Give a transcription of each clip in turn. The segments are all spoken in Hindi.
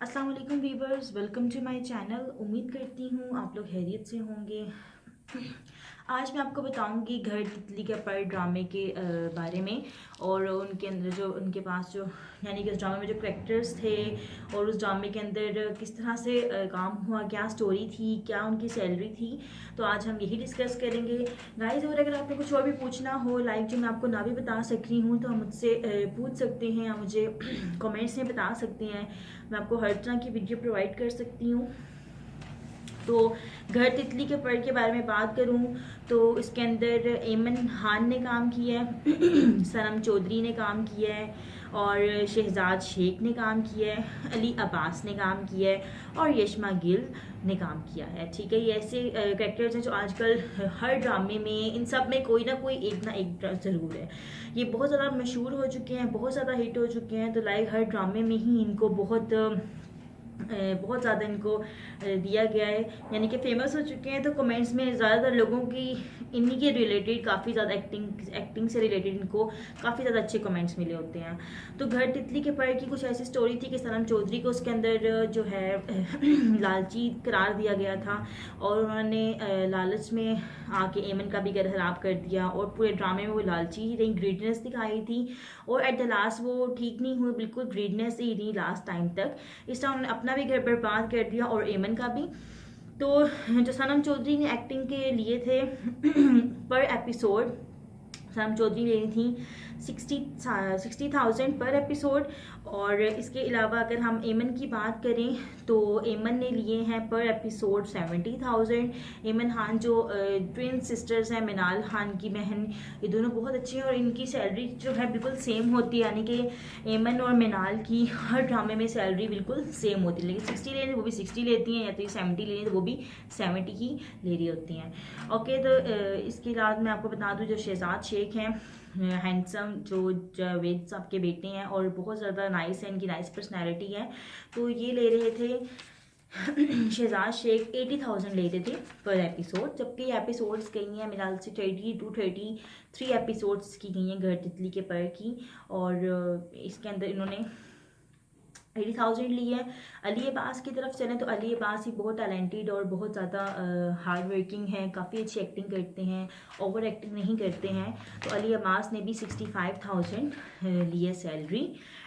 अस्सलाम वालेकुम viewers, welcome to my channel. उम्मीद करती हूँ आप लोग खैरियत से होंगे। आज मैं आपको बताऊंगी घर तितली के पर ड्रामे के बारे में, और उनके अंदर जो उनके पास जो यानी कि उस ड्रामे में जो करेक्टर्स थे और उस ड्रामे के अंदर किस तरह से काम हुआ, क्या स्टोरी थी, क्या उनकी सैलरी थी। तो आज हम यही डिस्कस करेंगे गाइस। और अगर आपको कुछ और भी पूछना हो, लाइक जो मैं आपको ना भी बता सक रही हूँ, तो आप मुझसे पूछ सकते हैं या मुझे कमेंट्स में बता सकते हैं। मैं आपको हर तरह की वीडियो प्रोवाइड कर सकती हूँ। तो घर तितली के पर के बारे में बात करूं तो इसके अंदर एमन खान ने काम किया है, सनम चौधरी ने काम किया है, और शहजाद शेख ने काम किया है, अली अब्बास ने काम किया है, और यशमा गिल ने काम किया है। ठीक है, ये ऐसे कैरेक्टर्स हैं जो आजकल हर ड्रामे में, इन सब में कोई ना एक ज़रूर है। ये बहुत ज़्यादा मशहूर हो चुके हैं, बहुत ज़्यादा हिट हो चुके हैं। तो लाइक हर ड्रामे में ही इनको बहुत ज़्यादा इनको दिया गया है, यानी कि फेमस हो चुके हैं। तो कमेंट्स में ज़्यादातर लोगों की इन्हीं के रिलेटेड काफ़ी ज़्यादा एक्टिंग से रिलेटेड इनको काफ़ी ज़्यादा अच्छे कमेंट्स मिले होते हैं। तो घर तितली के पर की कुछ ऐसी स्टोरी थी कि सनम चौधरी को उसके अंदर जो है लालची करार दिया गया था, और उन्होंने लालच में आके एमन का भी घर खराब कर दिया, और पूरे ड्रामे में वो लालची ही रही, ग्रीडनेस दिखाई थी, और एट द लास्ट वो ठीक नहीं हुई, बिल्कुल ग्रीडनेस ही रही लास्ट टाइम तक। इस टाइम उन्होंने अपना भी घर बर्बाद कर दिया और एमन का भी। तो जो सनम चौधरी ने एक्टिंग के लिए थे पर एपिसोड सनम चौधरी ले रही थी 60,000 पर एपिसोड। और इसके अलावा अगर हम एमन की बात करें तो एमन ने लिए हैं पर एपिसोड 70,000। एमन खान जो ट्विन सिस्टर्स हैं, मिनाल खान की बहन, ये दोनों बहुत अच्छी हैं, और इनकी सैलरी जो है बिल्कुल सेम होती है, यानी कि एमन और मिनाल की हर ड्रामे में सैलरी बिल्कुल सेम होती है। लेकिन 60 ले रही वो भी 60 लेती हैं, या तो 70 ले रही तो वो भी 70 ही ले रही होती हैं। ओके, तो इसके बाद मैं आपको बता दूं जो शहजाद शेख हैं, हैंडसम, जो जावेद साहब के बेटे हैं, और बहुत ज़्यादा नाइस है, इनकी नाइस पर्सनैलिटी है। तो ये ले रहे थे शहजाद शेख 80,000 लेते थे पर एपिसोड, जबकि एपिसोड्स गई हैं मेरे ख्याल से 33 एपिसोड्स की गई हैं घर तितली के पर की। और इसके अंदर इन्होंने 80,000 ली है। अली अब्बास की तरफ चलें तो अली अब्बास ही बहुत टैलेंटेड और बहुत ज़्यादा हार्ड वर्किंग है, काफ़ी अच्छी एक्टिंग करते हैं, ओवर एक्टिंग नहीं करते हैं। तो अली अब्बास ने भी 65,000 ली है सैलरी।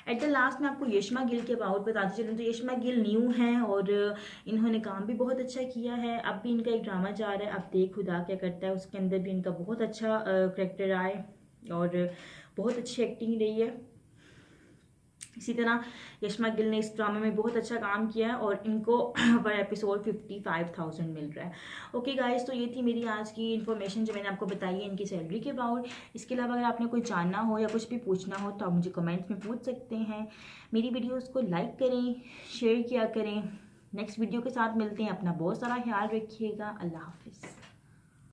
एट द लास्ट मैं आपको यशमा गिल के अबाउट बताती चलूँ तो यशमा गिल न्यू हैं, और इन्होंने काम भी बहुत अच्छा किया है। अब भी इनका एक ड्रामा जा रहा है, अब देख खुदा क्या करता है, उसके अंदर भी इनका बहुत अच्छा करेक्टर आए और बहुत अच्छी एक्टिंग रही है। इसी तरह यशमा गिल ने इस ड्रामे में बहुत अच्छा काम किया है, और इनको पर एपिसोड 55,000 मिल रहा है। ओके गाइस, तो ये थी मेरी आज की इन्फॉर्मेशन जो मैंने आपको बताई है इनकी सैलरी के अबाउट। इसके अलावा अगर आपने कोई जानना हो या कुछ भी पूछना हो तो आप मुझे कमेंट्स में पूछ सकते हैं। मेरी वीडियोज़ को लाइक करें, शेयर किया करें। नेक्स्ट वीडियो के साथ मिलते हैं। अपना बहुत सारा ख्याल रखिएगा। अल्लाह हाफिज़।